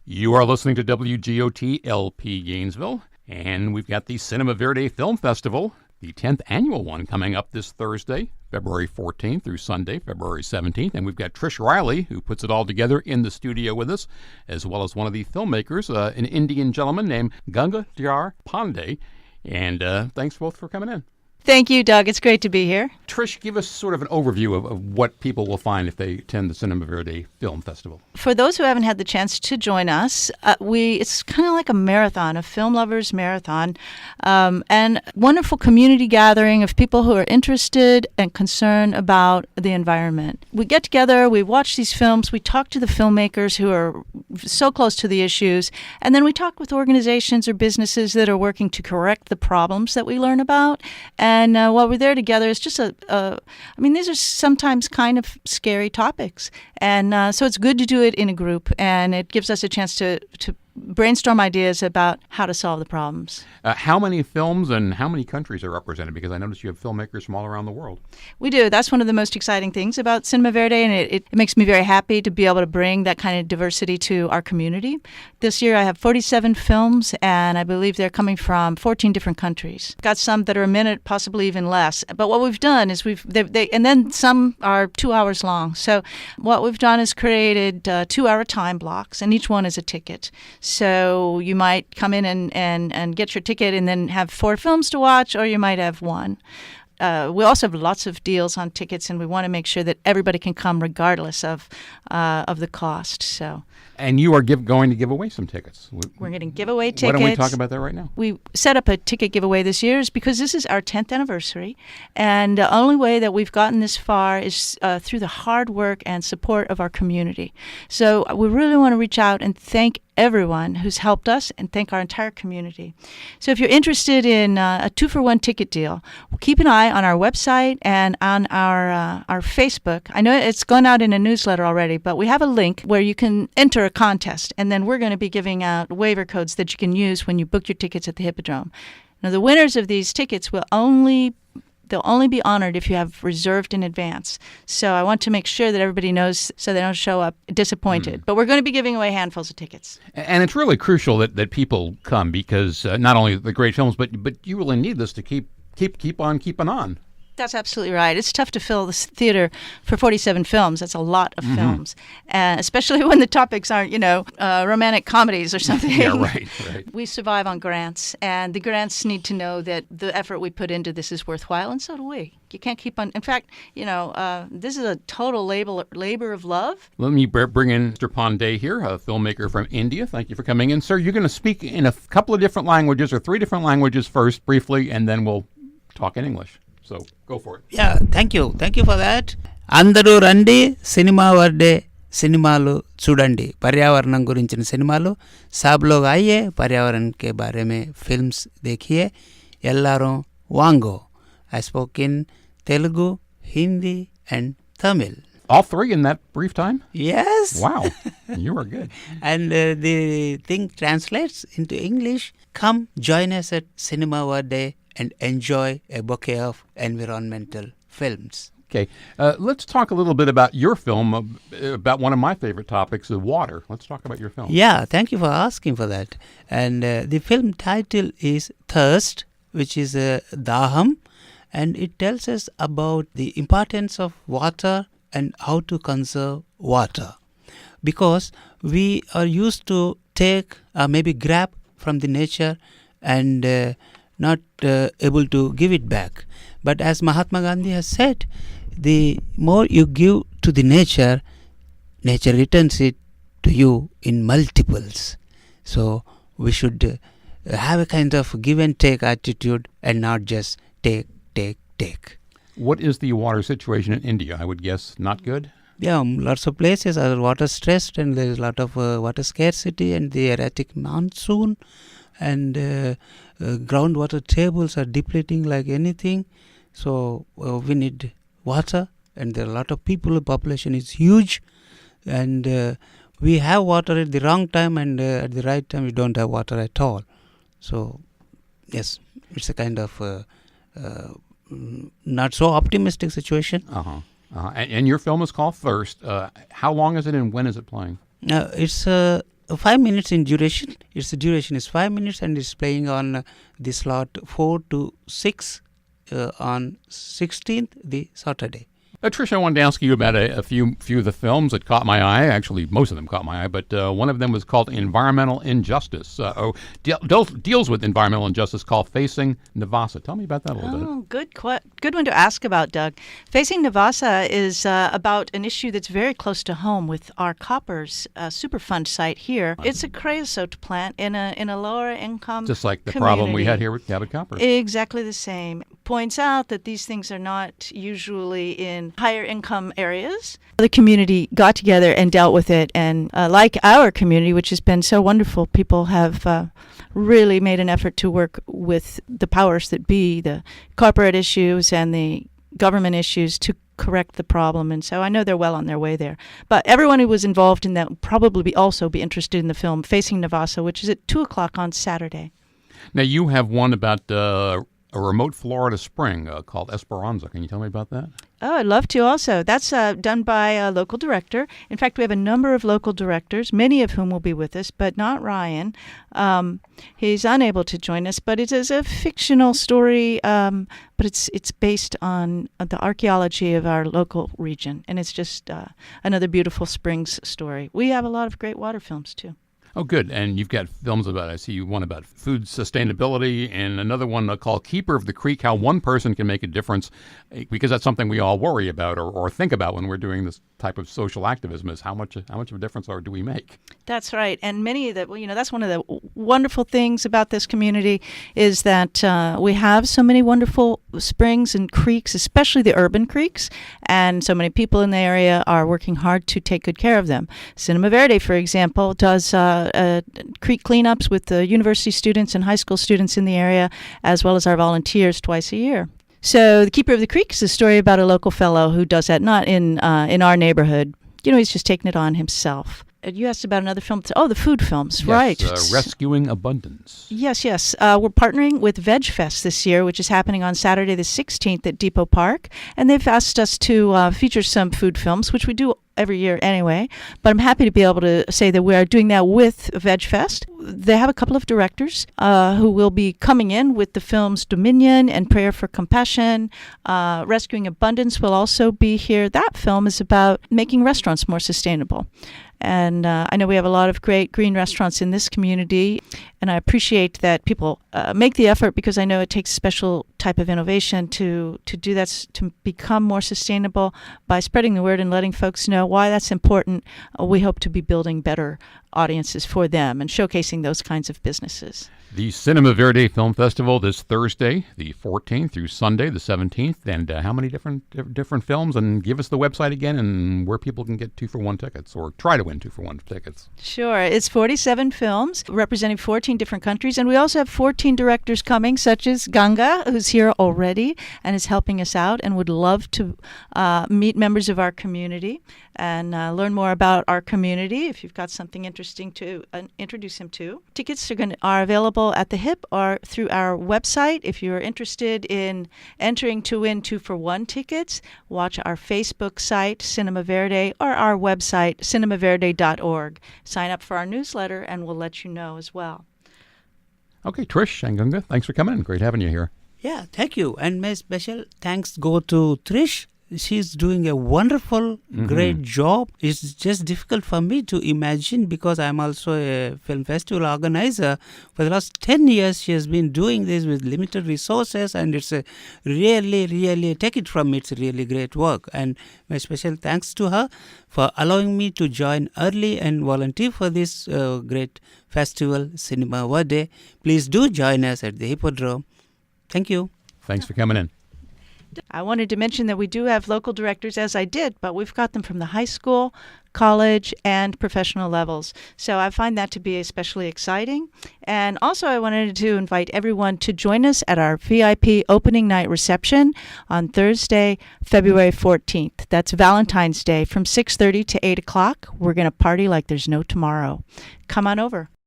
You are listening to WGOT LP Gainesville, and we've got the Cinema Verde Film Festival, the 10th annual one, coming up this Thursday, February 14th through Sunday, February 17th. And we've got Trish Riley, who puts it all together in the studio with us, as well as one of the filmmakers, an Indian gentleman named Gangadhar Pandey. And thanks both for coming in. Thank you, Doug. It's great to be here. Trish, give us sort of an overview of what people will find if they attend the Cinema Verde Film Festival. For those who haven't had the chance to join us, it's kind of like a marathon, a film lovers marathon, and wonderful community gathering of people who are interested and concerned about the environment. We get together, we watch these films, we talk to the filmmakers who are so close to the issues, and then we talk with organizations or businesses that are working to correct the problems that we learn about. And while we're there together, it's just these are sometimes kind of scary topics. And so it's good to do it in a group, and it gives us a chance to brainstorm ideas about how to solve the problems. How many films and how many countries are represented? Because I notice you have filmmakers from all around the world. We do. That's one of the most exciting things about Cinema Verde, and it makes me very happy to be able to bring that kind of diversity to our community. This year I have 47 films, and I believe they're coming from 14 different countries. Got some that are a minute, possibly even less. But what we've done is and then some are 2 hours long. So what we've done is created 2-hour time blocks, and each one is a ticket. So you might come in and get your ticket and then have 4 films to watch, or you might have one. We also have lots of deals on tickets, and we want to make sure that everybody can come regardless of the cost. And you are going to give away some tickets. We're going to give away tickets. Why don't we talk about that right now? We set up a ticket giveaway this year because this is our 10th anniversary, and the only way that we've gotten this far is through the hard work and support of our community. So we really want to reach out and thank everyone who's helped us and thank our entire community. So if you're interested in a 2-for-1 ticket deal, keep an eye on our website and on our Facebook. I know it's gone out in a newsletter already, but we have a link where you can enter a contest, and then we're going to be giving out waiver codes that you can use when you book your tickets at the Hippodrome. Now, the winners of these tickets they'll only be honored if you have reserved in advance. So I want to make sure that everybody knows so they don't show up disappointed. But we're going to be giving away handfuls of tickets. And it's really crucial that people come because not only the great films, but you really need this to keep on keeping on. That's absolutely right. It's tough to fill this theater for 47 films. That's a lot of films, especially when the topics aren't, romantic comedies or something. Yeah, right. We survive on grants, and the grants need to know that the effort we put into this is worthwhile, and so do we. You can't keep on. In fact, this is a total labor of love. Let me bring in Mr. Pandey here, a filmmaker from India. Thank you for coming in, sir. You're going to speak in a couple of different languages, or 3 different languages first, briefly, and then we'll talk in English. So go for it. Yeah, thank you for that. అందరూ రండి cinema వర్డే सिनेमाలు చూడండి पर्यावरण గురించిన సినిమాలు सब लोग आइए पर्यावरण के बारे में फिल्म्स देखिए எல்லாரும் வாங்கோ. I spoke in Telugu, Hindi and Tamil. All 3 in that brief time? Yes. Wow, you are good. And the thing translates into English. Come join us at Cinema Verde and enjoy a bouquet of environmental films. Okay, let's talk a little bit about your film, about one of my favorite topics, water. Let's talk about your film. Yeah, thank you for asking for that. And the film title is Thirst, which is Daham, and it tells us about the importance of water and how to conserve water. Because we are used to take or maybe grab from the nature and not able to give it back. But as Mahatma Gandhi has said, the more you give to the nature returns it to you in multiples. So we should have a kind of give and take attitude and not just take. What is the water situation in India? I would guess not good? Yeah, lots of places are water stressed, and there is a lot of water scarcity and the erratic monsoon, and groundwater tables are depleting like anything. So we need water, and there are a lot of people. The population is huge, and we have water at the wrong time, and at the right time we don't have water at all. So yes, it's a kind of not so optimistic situation. And your film is called Thirst. How long is it and when is it playing? It's 5 minutes in duration. Its duration is 5 minutes and it's playing on the slot 4 to 6 on 16th, the Saturday. Trish, I wanted to ask you about a few of the films that caught my eye. Actually, most of them caught my eye, but one of them was called Environmental Injustice. Deals with environmental injustice, called Facing Navassa. Tell me about that a little bit. Good one to ask about, Doug. Facing Navassa is about an issue that's very close to home with our Coppers Superfund site here. It's a creosote plant in a lower income just like the community. problem we had here with Cabot Coppers. Exactly the same. Points out that these things are not usually in higher income areas. The community got together and dealt with it, and like our community, which has been so wonderful, people have really made an effort to work with the powers that be, the corporate issues and the government issues, to correct the problem. And so I know they're well on their way there. But everyone who was involved in that will probably also be interested in the film Facing Navassa, which is at 2 o'clock on Saturday. Now, you have one about a remote Florida spring called Esperanza. Can you tell me about that? Oh, I'd love to also. That's done by a local director. In fact, we have a number of local directors, many of whom will be with us, but not Ryan. He's unable to join us, but it is a fictional story, but it's based on the archaeology of our local region, and it's just another beautiful springs story. We have a lot of great water films, too. Oh, good. And you've got films about, I see you one about food sustainability and another one called Keeper of the Creek, how one person can make a difference, because that's something we all worry about or think about when we're doing this type of social activism, is how much of a difference do we make? That's right. And many of the, that's one of the wonderful things about this community is that we have so many wonderful springs and creeks, especially the urban creeks, and so many people in the area are working hard to take good care of them. Cinema Verde, for example, does creek cleanups with the university students and high school students in the area, as well as our volunteers twice a year. So The Keeper of the Creek is a story about a local fellow who does that, not in our neighborhood. He's just taken it on himself. You asked about another film. Oh, the food films, yes, right. Rescuing Abundance. Yes. We're partnering with Veg Fest this year, which is happening on Saturday the 16th at Depot Park. And they've asked us to feature some food films, which we do every year anyway. But I'm happy to be able to say that we are doing that with Veg Fest. They have a couple of directors who will be coming in with the films Dominion and Prayer for Compassion. Rescuing Abundance will also be here. That film is about making restaurants more sustainable. And I know we have a lot of great green restaurants in this community, and I appreciate that people make the effort, because I know it takes a special type of innovation to do that, to become more sustainable. By spreading the word and letting folks know why that's important, we hope to be building better audiences for them and showcasing those kinds of businesses. The Cinema Verde Film Festival this Thursday, the 14th, through Sunday, the 17th. And how many different films? And give us the website again and where people can get 2-for-1 tickets, or try to win 2-for-1 tickets. Sure. It's 47 films representing 14 different countries. And we also have 14 directors coming, such as Ganga, who's here already and is helping us out and would love to meet members of our community and learn more about our community if you've got something interesting to introduce him to. Tickets are available at the HIP or through our website. If you're interested in entering to win 2-for-1 tickets, watch our Facebook site, Cinema Verde, or our website, cinemaverde.org. Sign up for our newsletter and we'll let you know as well. Okay, Trish and Gunga, thanks for coming in. Great having you here. Yeah, thank you. And my special thanks go to Trish. She's doing a wonderful, great job. It's just difficult for me to imagine, because I'm also a film festival organizer. For the last 10 years, she has been doing this with limited resources, and it's a really, take it from me, it's a really great work. And my special thanks to her for allowing me to join early and volunteer for this great festival, Cinema Verde. Please do join us at the Hippodrome. Thank you. Thanks for coming in. I wanted to mention that we do have local directors, as I did, but we've got them from the high school, college, and professional levels. So I find that to be especially exciting. And also I wanted to invite everyone to join us at our VIP opening night reception on Thursday, February 14th. That's Valentine's Day from 6:30 to 8 o'clock. We're going to party like there's no tomorrow. Come on over.